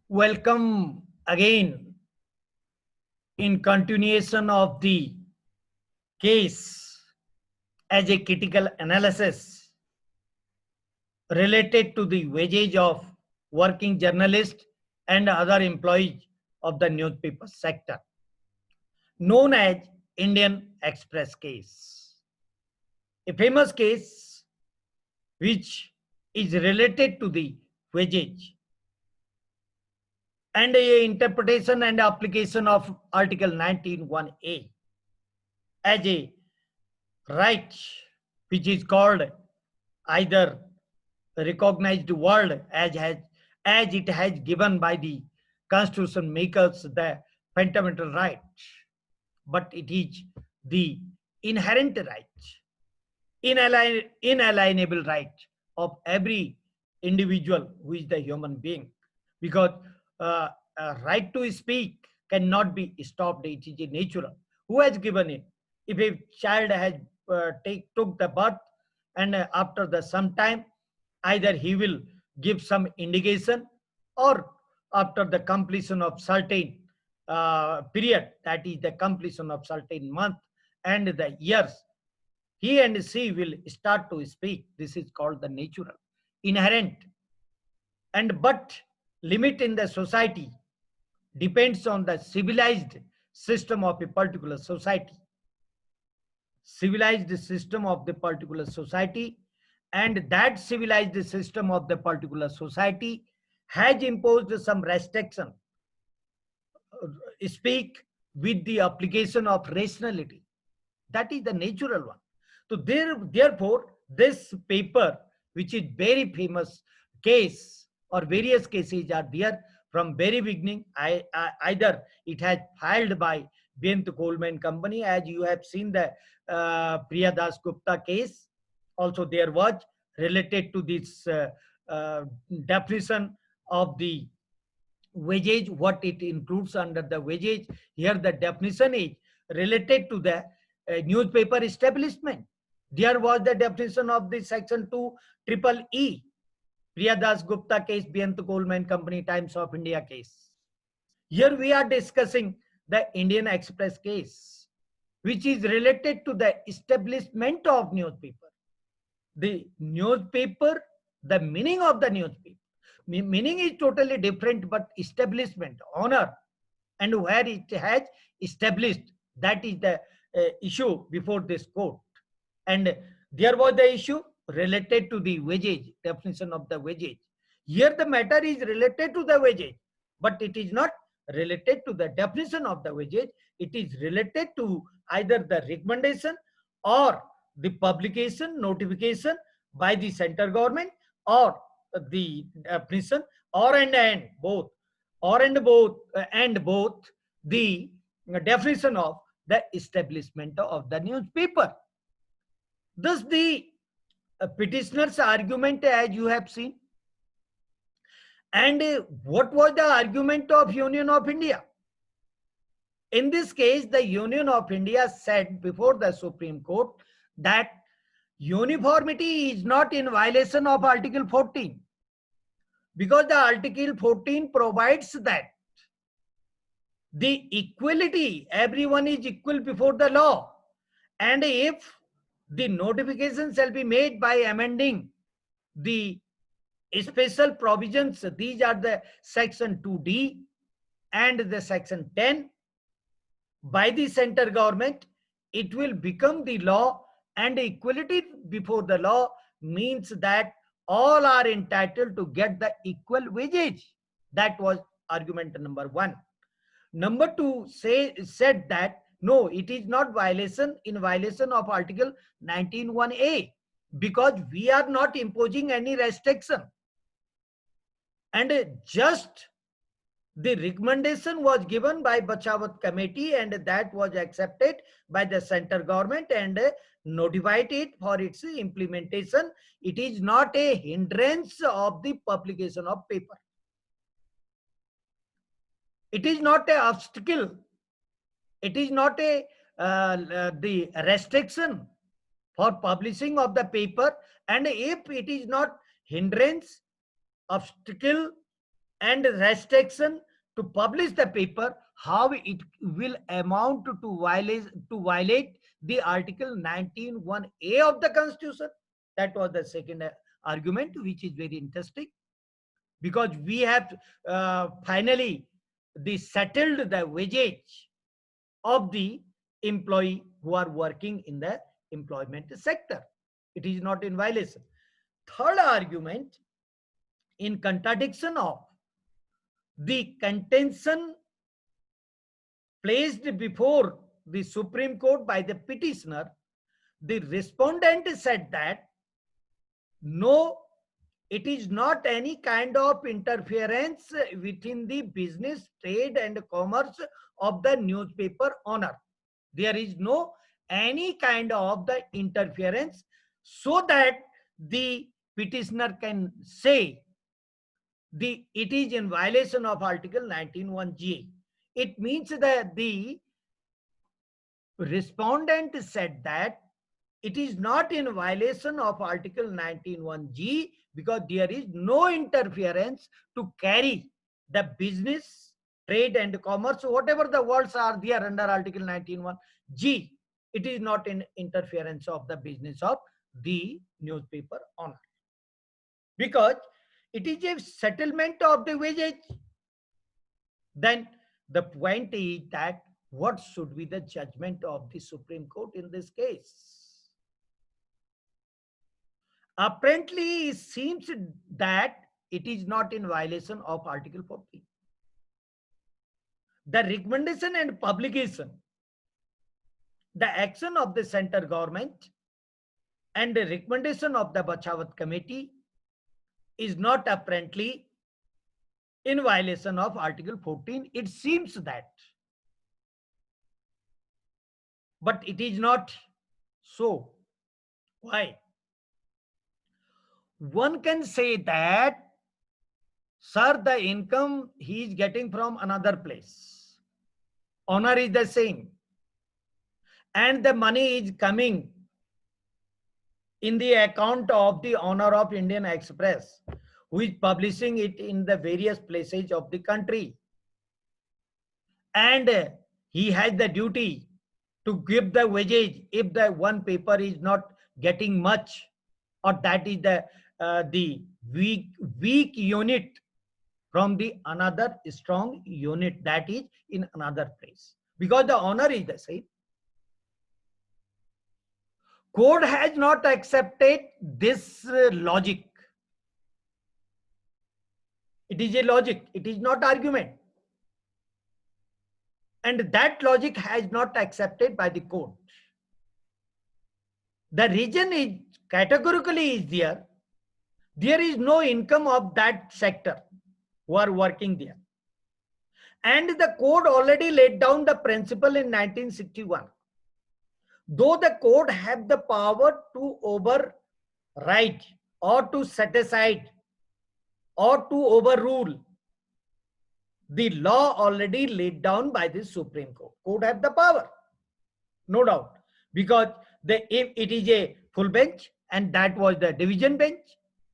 Welcome again in continuation of the case as a critical analysis related to the wages of working journalists and other employees of the newspaper sector, known as Indian Express case. A famous case which is related to the wages and a interpretation and application of Article 19(1)(a) as a right which is called either recognized world as it has given by the constitution makers the fundamental right, but it is the inherent right, inalienable right of every individual who is the human being, because uh, right to speak cannot be stopped. It is a natural. Who has given it? If a child has took the birth and after the some time, either he will give some indication, or after the completion of certain period, that is the completion of certain month and the years, he and she will start to speak. This is called the natural, inherent. And but limit in the society depends on the civilized system of a particular society. Civilized system of the particular society, and that civilized system of the particular society has imposed some restriction, speak with the application of rationality. That is the natural one. So therefore, this paper, which is very famous case, or various cases are there from very beginning. Either it has filed by Bent Coleman Company, as you have seen the Priya Das Gupta case. Also, there was related to this definition of the wages, what it includes under the wages. Here the definition is related to the newspaper establishment. There was the definition of the section 2 triple E, Priya Das Gupta case, Bent Coleman Company, Times of India case. Here we are discussing the Indian Express case, which is related to the establishment of newspaper. The newspaper, the meaning of the newspaper, meaning is totally different, but establishment, honor, and where it has established, that is the issue before this court. And there was the issue related to the wages, definition of the wages. Here the matter is related to the wages, but it is not related to the definition of the wages. It is related to either the recommendation or the publication notification by the center government, or the definition, or and both, or and both the definition of the establishment of the newspaper. Thus, the petitioner's argument, as you have seen, and what was the argument of Union of India? In this case, the Union of India said before the Supreme Court that uniformity is not in violation of Article 14, because the Article 14 provides that the equality, everyone is equal before the law, and if the notification shall be made by amending the special provisions, these are the section 2D and the section 10, by the center government, it will become the law. And equality before the law means that all are entitled to get the equal wages. That was argument number one. Number two said that no, it is not in violation of Article 19(1)(a), because we are not imposing any restriction, and just the recommendation was given by Bachawat committee, and that was accepted by the center government and notified it for its implementation. It is not a hindrance of the publication of paper. It is not an obstacle. It is not the restriction for publishing of the paper. And if it is not hindrance, obstacle, and restriction to publish the paper, how it will amount to violate the article 19(1)(a) of the constitution. That was the second argument, which is very interesting, because we have finally settled the wages of the employee who are working in the employment sector. It is not in violation. Third argument, in contradiction of the contention placed before the Supreme Court by the petitioner, the respondent said that no, it is not any kind of interference within the business, trade, and commerce of the newspaper owner. There is no any kind of the interference, so that the petitioner can say it is in violation of article 19(1)(g). It means that the respondent said that it is not in violation of article 19(1)(g), because there is no interference to carry the business, trade, and commerce, whatever the words are there under article 19(1)(g. It is not in interference of the business of the newspaper owner, because it is a settlement of the wages. Then the point is that what should be the judgment of the Supreme Court in this case? Apparently, it seems that it is not in violation of Article 14. The recommendation and publication, the action of the central government, and the recommendation of the Bachawat Committee is not apparently in violation of Article 14. It seems that. But it is not so. Why? One can say that, sir, the income he is getting from another place, honor is the same, and the money is coming in the account of the owner of Indian Express, who is publishing it in the various places of the country. And he has the duty to give the wages if the one paper is not getting much, or that is the weak unit from the another strong unit that is in another place, because the honor is the same. Court has not accepted this logic. It is a logic, it is not argument. And that logic has not accepted by the court. The reason is categorically is there is no income of that sector who are working there. And the court already laid down the principle in 1961. Though the court have the power to override or to set aside or to overrule the law already laid down by the Supreme Court. Court have the power, no doubt, because if it is a full bench and that was the division bench,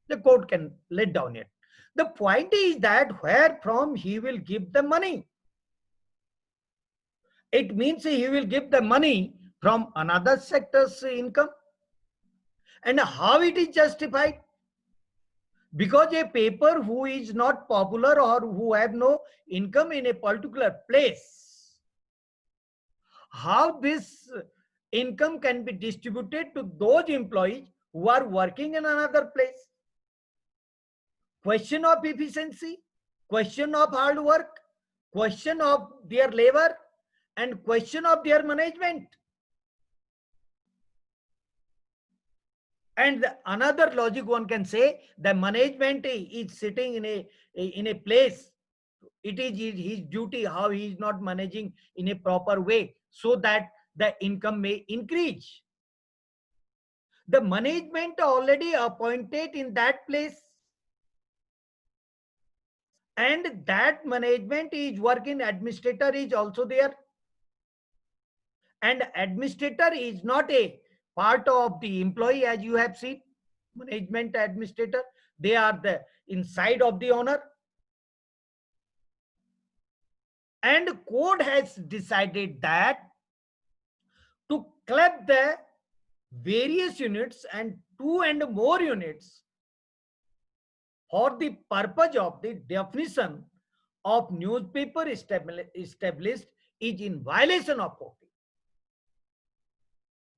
the court can lay down it. The point is that where from he will give the money. It means he will give the money from another sector's income. And how it is justified? Because a paper who is not popular or who have no income in a particular place, how this income can be distributed to those employees who are working in another place? Question of efficiency, question of hard work, question of their labor, and question of their management. And another logic one can say, the management is sitting in a place. It is his duty how he is not managing in a proper way, so that the income may increase. The management already appointed in that place, and that management is working, administrator is also there. And administrator is not a part of the employee, as you have seen. Management, administrator, they are the inside of the owner. And court has decided that to club the various units and 2 and more units for the purpose of the definition of newspaper established is in violation of 40,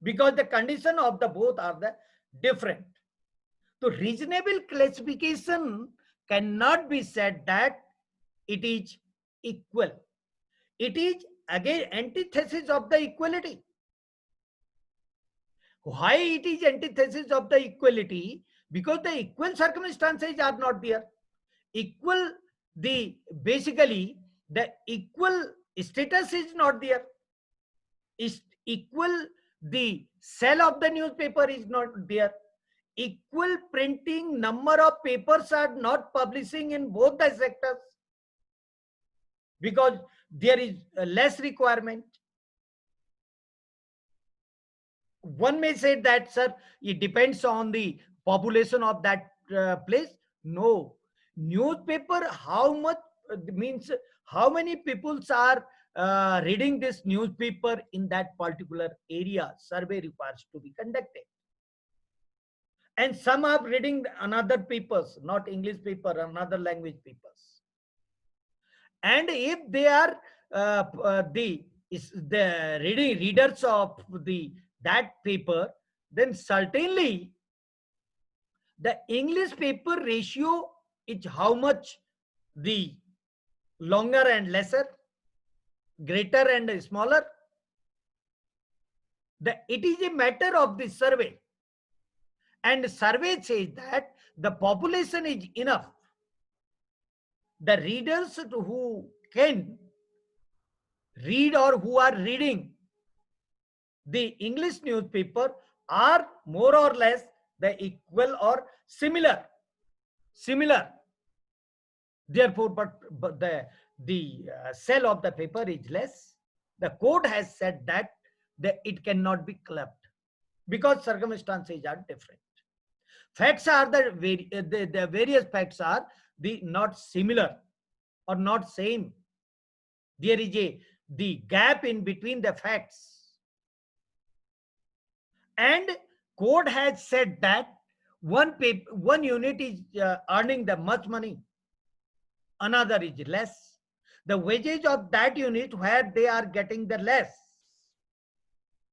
because the condition of the both are the different. So reasonable classification cannot be said that it is equal. It is again antithesis of the equality. Why it is antithesis of the equality? Because the equal circumstances are not there. Equal, the basically the equal status is not there. Is equal, the sale of the newspaper is not there. Equal printing number of papers are not publishing in both the sectors, because there is a less requirement. One may say that, sir, it depends on the population of that place. No, newspaper, how much means how many people are reading this newspaper in that particular area, survey requires to be conducted. And some are reading another papers, not English paper, another language papers. And if they are the readers of that paper, then certainly the English paper ratio is how much the longer and lesser, greater and smaller. It is a matter of the survey. And survey says that the population is enough. The readers who can read or who are reading the English newspaper are more or less the equal or similar. Therefore, but the sale of the paper is less. The court has said that it cannot be clubbed because circumstances are different. Facts are the various facts are the not similar or not same. There is the gap in between the facts. And court has said that one unit is earning the much money, another is less. The wages of that unit where they are getting the less,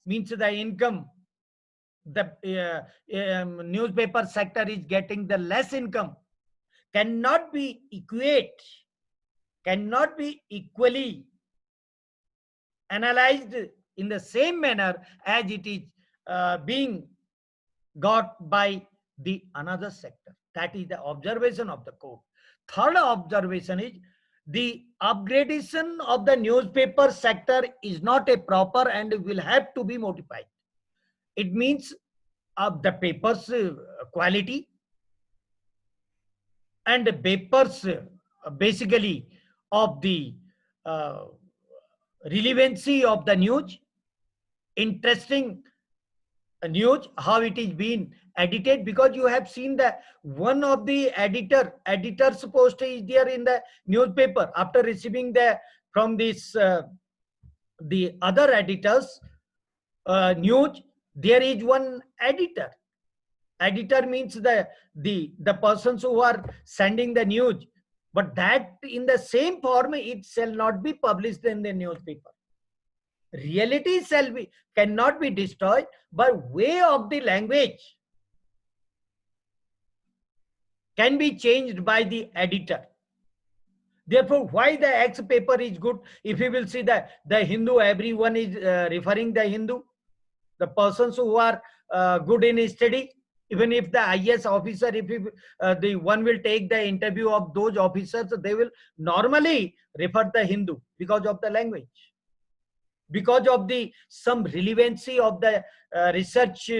means the income, the newspaper sector is getting the less income, cannot be equally analyzed in the same manner as it is being got by the another sector. That is the observation of the court. Third observation is the upgradation of the newspaper sector is not a proper and will have to be modified. It means of the paper's quality and the papers basically of the relevancy of the news, interesting news, how it is being edited, because you have seen that one of the editor's post is there in the newspaper after receiving from this the other editors news. There is one editor. Editor means the persons who are sending the news, but that in the same form it shall not be published in the newspaper. Reality cannot be destroyed by way of the language, can be changed by the editor. Therefore, why the X paper is good? If you will see the Hindu, everyone is referring the Hindu. The persons who are good in study, even if the IS officer, if the one will take the interview of those officers, they will normally refer the Hindu because of the language, because of the some relevancy of the research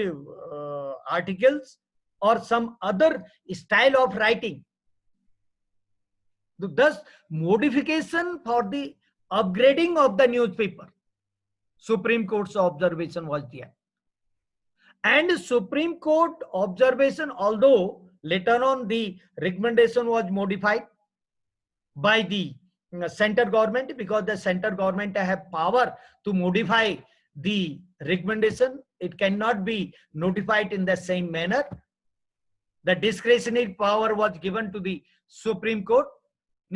articles or some other style of writing. Thus, modification for the upgrading of the newspaper, Supreme Court's observation was there. And Supreme Court observation, although later on the recommendation was modified by the center government, because the center government have power to modify the recommendation. It cannot be notified in the same manner. The discretionary power was given to the Supreme Court,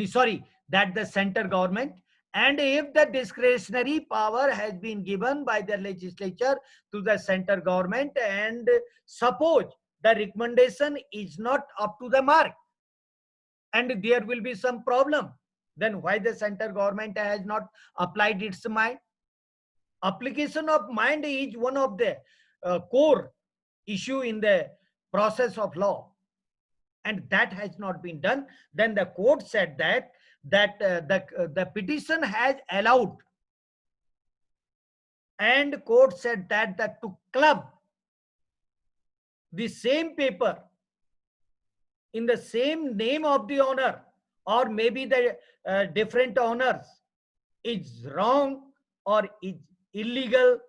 sorry, that the center government. And if the discretionary power has been given by the legislature to the center government, and suppose the recommendation is not up to the mark, and there will be some problem, then why the center government has not applied its mind? Application of mind is one of the core issue in the process of law, and that has not been done. Then the court said that the petition has allowed, and court said that to club the same paper in the same name of the owner, or maybe the different owners, is wrong or is illegal,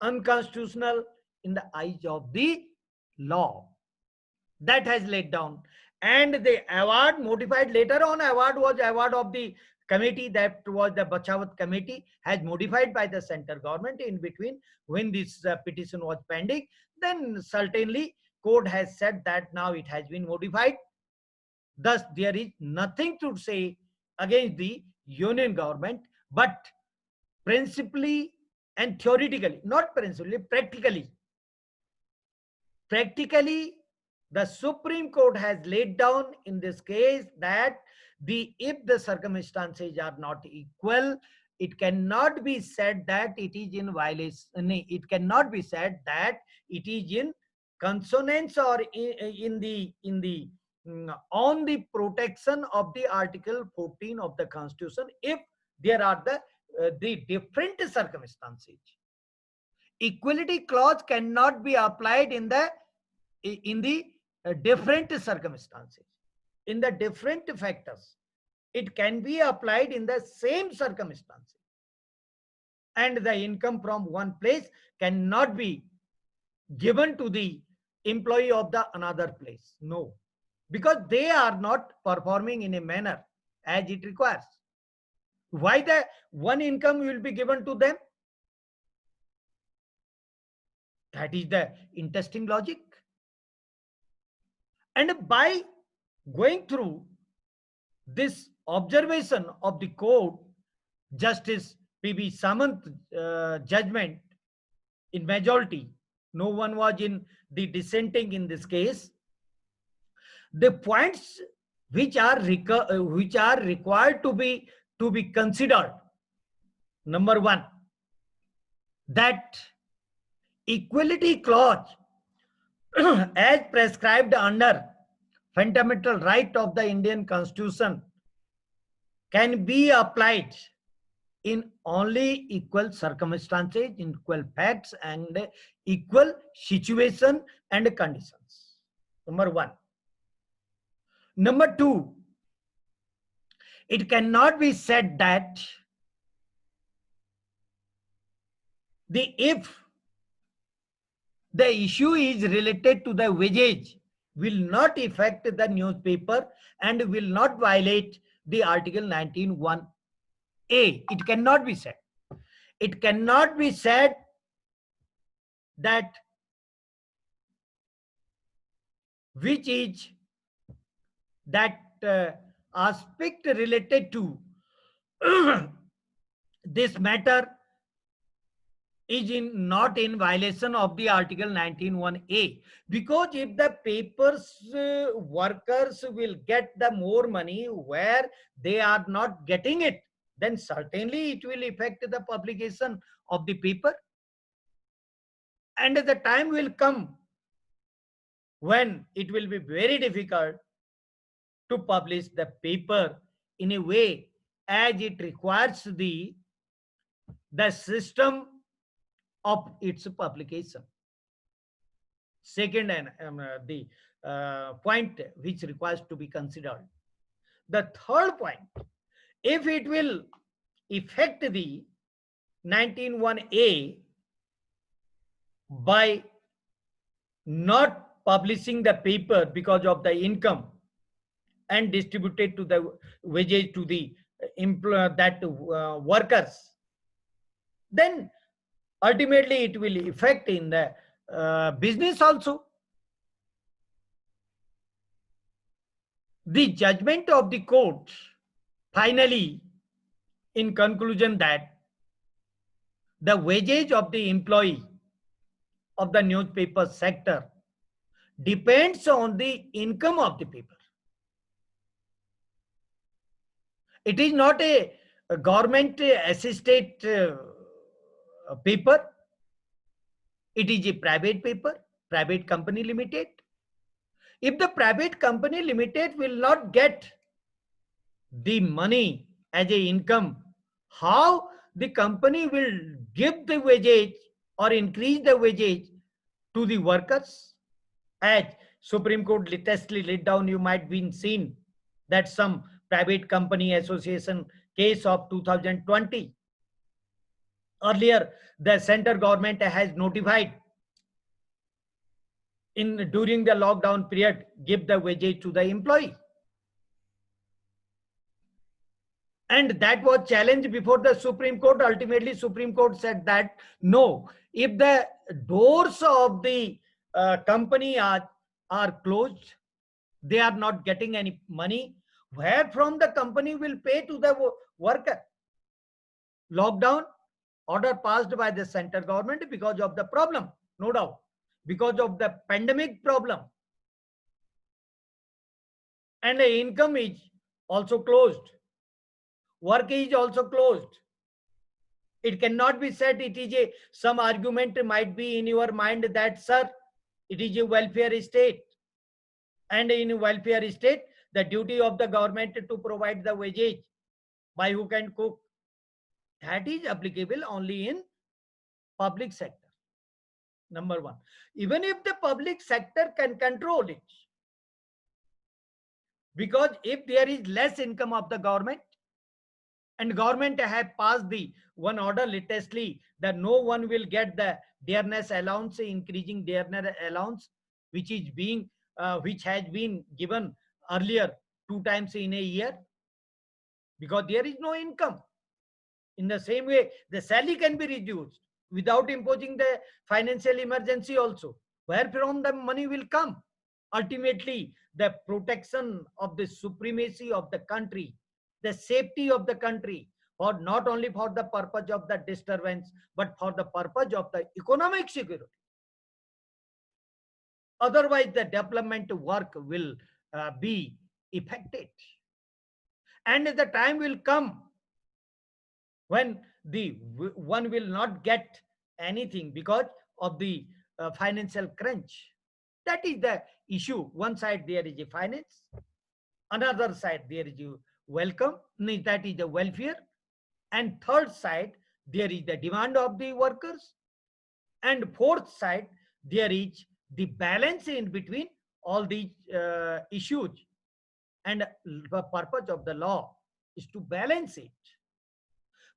unconstitutional in the eyes of the law. That has laid down. And the award modified later on, award was award of the committee, that was the Bachawat committee, has modified by the center government in between when this petition was pending. Then certainly court has said that now it has been modified. Thus there is nothing to say against the union government, but principally and theoretically, not principally, practically the Supreme Court has laid down in this case that if the circumstances are not equal, it cannot be said that it is in violation. It cannot be said that it is in consonance or on the protection of the Article 14 of the Constitution if there are the different circumstances. Equality clause cannot be applied in the different circumstances, in the different factors. It can be applied in the same circumstances, and the income from one place cannot be given to the employee of the another place. No, because they are not performing in a manner as it requires. Why the one income will be given to them? That is the interesting logic. And by going through this observation of the court, Justice P.B. Samant judgment in majority, no one was in the dissenting in this case, the points which are required to be considered. Number one, that equality clause as prescribed under fundamental right of the Indian Constitution can be applied in only equal circumstances, equal facts, and equal situation and conditions. Number one. Number two, it cannot be said that if the issue is related to the wages, will not affect the newspaper and will not violate the Article 19(1)(a). It cannot be said. It cannot be said that which is that aspect related to this matter is not in violation of the Article 19(1)(a), because if the papers workers will get the more money where they are not getting it, then certainly it will affect the publication of the paper. And the time will come when it will be very difficult to publish the paper in a way as it requires the system of its publication. Second, and the point which requires to be considered. The third point, if it will affect the 19(1)(a) by not publishing the paper because of the income and distributed to the wages to the workers, then ultimately it will affect in the business also. The judgment of the court finally in conclusion that the wages of the employee of the newspaper sector depends on the income of the paper. It is not a government assisted paper. It is a private paper, private company limited. If the private company limited will not get the money as a income, how the company will give the wages or increase the wages to the workers? As Supreme Court latestly laid down, you might be seen that some private company association case of 2020. Earlier, the center government has notified in during the lockdown period, give the wages to the employee. And that was challenged before the Supreme Court. Ultimately, Supreme Court said that no, if the doors of the company are closed, they are not getting any money, where from the company will pay to the worker? Lockdown order passed by the center government because of the problem, no doubt, because of the pandemic problem. And the income is also closed. Work is also closed. It cannot be said it is a, some argument might be in your mind that, sir, it is a welfare state. And in welfare state, the duty of the government to provide the wages by hook and crook, that is applicable only in public sector. Number one, even if the public sector can control it, because if there is less income of the government, and government have passed the one order latestly that no one will get the dearness allowance, increasing dearness allowance, which is being which has been given earlier 2 times in a year, because there is no income. In the same way, the salary can be reduced without imposing the financial emergency also. Where from the money will come? Ultimately, the protection of the supremacy of the country, the safety of the country, for not only for the purpose of the disturbance, but for the purpose of the economic security. Otherwise, the development work will be affected. And the time will come when the one will not get anything because of the financial crunch. That is the issue. One side there is a finance, another side there is a welcome, that is the welfare, and third side there is the demand of the workers, and fourth side there is the balance in between all these issues. And the purpose of the law is to balance it.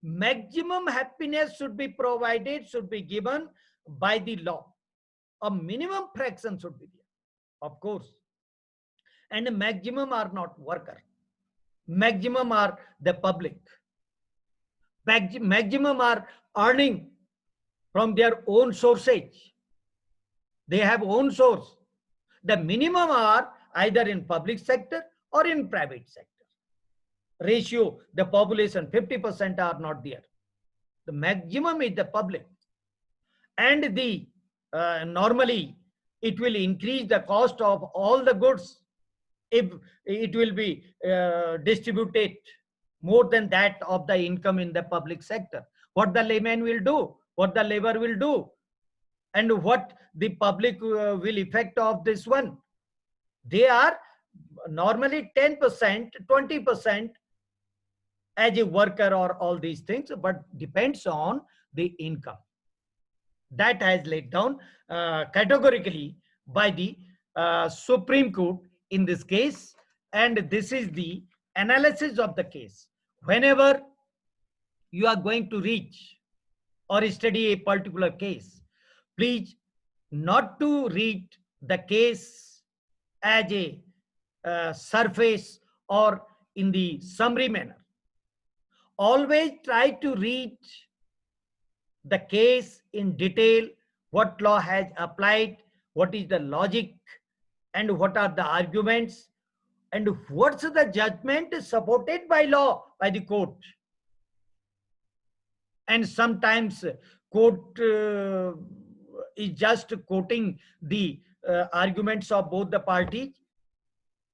Maximum happiness should be provided, should be given by the law. A minimum fraction should be there, of course. And maximum are not worker. Maximum are the public. Maximum are earning from their own sources. They have own source. The minimum are either in public sector or in private sector. Ratio, the population 50% are not there. The maximum is the public. And the normally it will increase the cost of all the goods if it will be distributed more than that of the income in the public sector. What the layman will do, what the labor will do, and what the public will effect of this one. They are normally 10%, 20% as a worker or all these things, but depends on the income. That has laid down categorically by the Supreme Court in this case. And this is the analysis of the case. Whenever you are going to reach or study a particular case, please not to read the case as a surface or in the summary manner. always try to read the case in detail, what law has applied, what is the logic, and what are the arguments, and what's the judgment supported by law, by the court. And sometimes court is just quoting the arguments of both the parties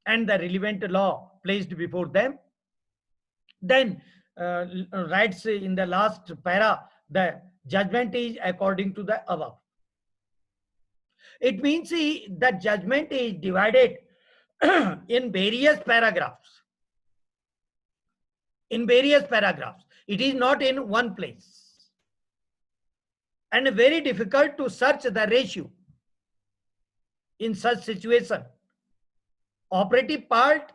and the relevant law placed before them. Then writes in the last para, the judgment is according to the above. It means the judgment is divided in various paragraphs. In various paragraphs. It is not in one place. And very difficult to search the ratio in such situation. Operative part,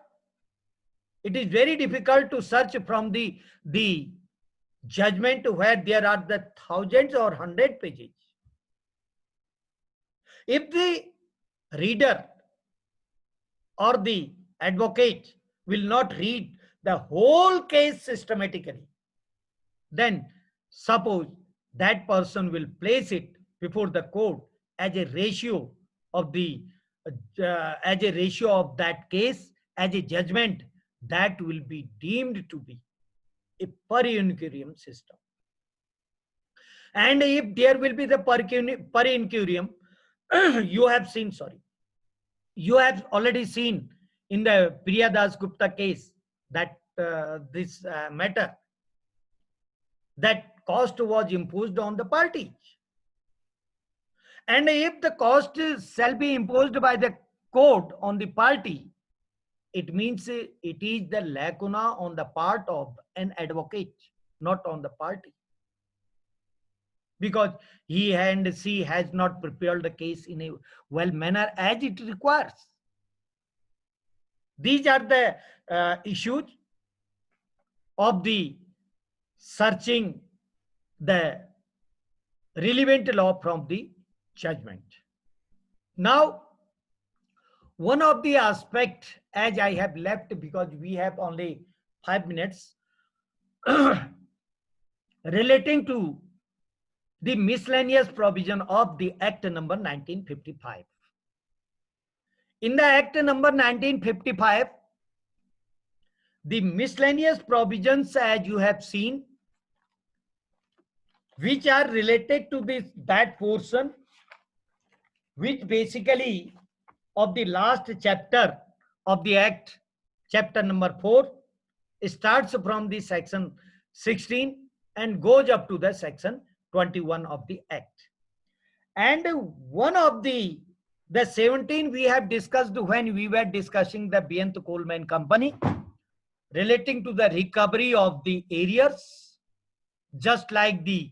it is very difficult to search from the judgment where there are the thousands or 100 pages. If the reader or the advocate will not read the whole case systematically, then suppose that person will place it before the court as a ratio of the that case, as a judgment, that will be deemed to be a per incuriam system. And if there will be the per incuriam, you have seen, you have already seen in the Priya Das Gupta case that this matter, that cost was imposed on the parties. And if the cost shall be imposed by the court on the party, it means it is the lacuna on the part of an advocate, not on the party. Because he and she has not prepared the case in a well manner as it requires. These are the issues of the searching the relevant law from the judgment. Now, one of the aspects, as I have left because we have only 5 minutes, relating to the miscellaneous provision of the Act number 1955. In the Act number 1955, the miscellaneous provisions, as you have seen, which are related to that portion which basically of the last chapter of the Act, chapter number 4, starts from the section 16 and goes up to the section 21 of the Act. And one of the 17 we have discussed when we were discussing the Beyant Coalman Company, relating to the recovery of the arrears, just like the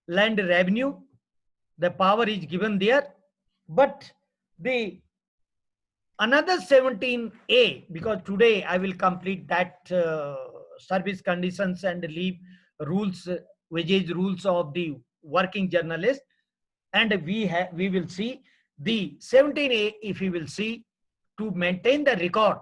land revenue, the power is given there. But the another 17A, because today I will complete that service conditions and leave rules, wages rules of the working journalist, and we will see the 17A, if we will see, to maintain the record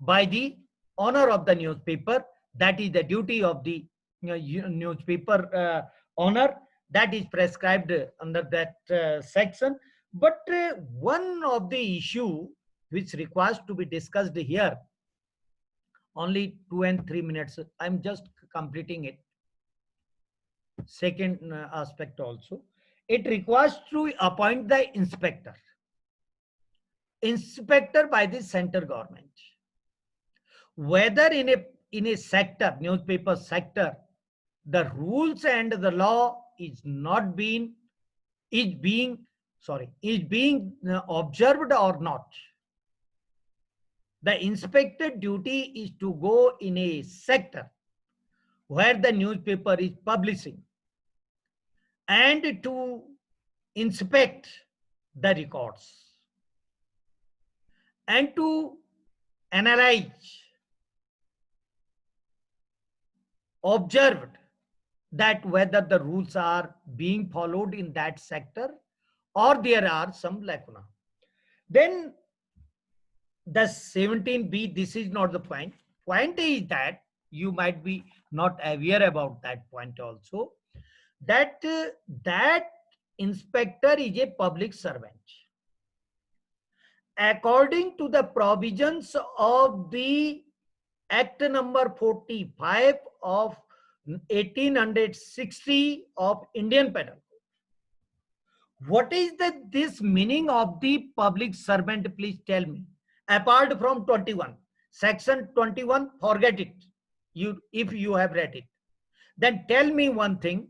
by the owner of the newspaper. That is the duty of the newspaper owner, that is prescribed under that section. But one of the issue which requires to be discussed here, only 2 and 3 minutes, I'm just completing it. Second aspect also, it requires to appoint the inspector by the central government. Whether in a sector, newspaper sector, the rules and the law is being observed or not. The inspector duty is to go in a sector where the newspaper is publishing and to inspect the records and to analyze, observe that whether the rules are being followed in that sector or there are some lacuna. Then the 17B, this is not the point. Point is that you might be not aware about that point also, that that inspector is a public servant according to the provisions of the Act number 45 of 1860 of Indian Penal Code. What is the this meaning of the public servant? Please tell me. Apart from 21, section 21, forget it. You, if you have read it, then tell me one thing: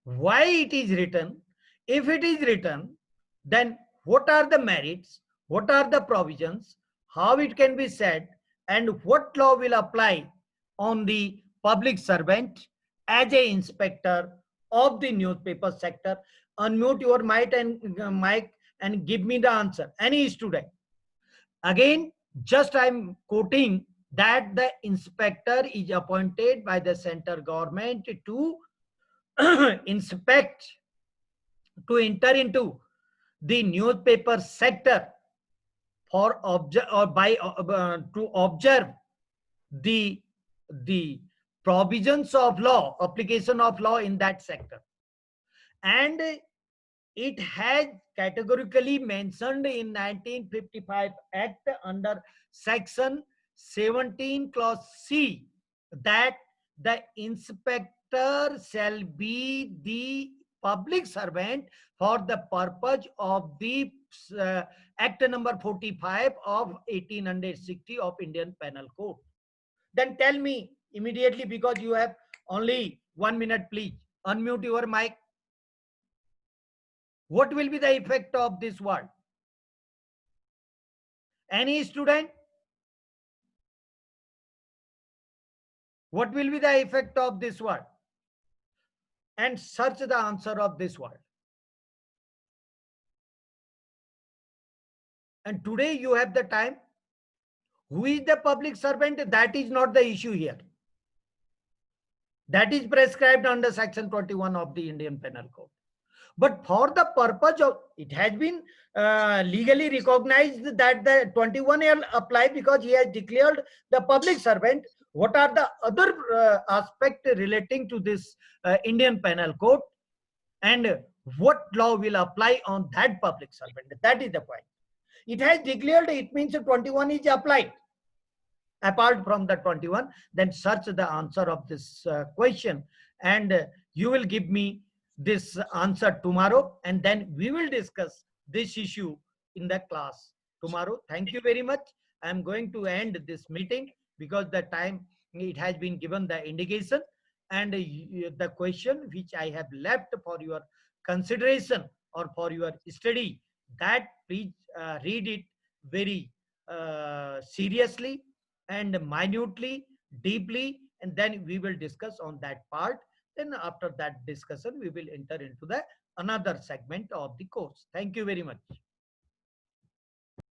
why it is written? If it is written, then what are the merits? What are the provisions? How it can be said? And what law will apply on the public servant as a inspector of the newspaper sector? Unmute your mic and give me the answer. Any student. Again, just I'm quoting that the inspector is appointed by the central government to inspect, to enter into the newspaper sector for observe or by to observe the the provisions of law, application of law in that sector. And it has categorically mentioned in 1955 Act under section 17 clause C that the inspector shall be the public servant for the purpose of the uh, Act number 45 of 1860 of Indian Penal Code. Then tell me immediately, because you have only 1 minute, please unmute your mic. What will be the effect of this word? Any student? What will be the effect of this word? And search the answer of this word. And today you have the time. Who is the public servant? That is not the issue here. That is prescribed under section 21 of the Indian Penal Code. But for the purpose of, it has been legally recognized that the 21 apply because he has declared the public servant. What are the other aspects relating to this Indian Penal Code, and what law will apply on that public servant? That is the point. It has declared, it means 21 is applied. Apart from the 21, then search the answer of this question, and you will give me this answer tomorrow, and then we will discuss this issue in the class tomorrow. Thank you very much. I am going to end this meeting because the time it has been given the indication, and the question which I have left for your consideration or for your study, that please read it very seriously and minutely, deeply, and then we will discuss on that part. Then after that discussion, we will enter into the another segment of the course. Thank you very much.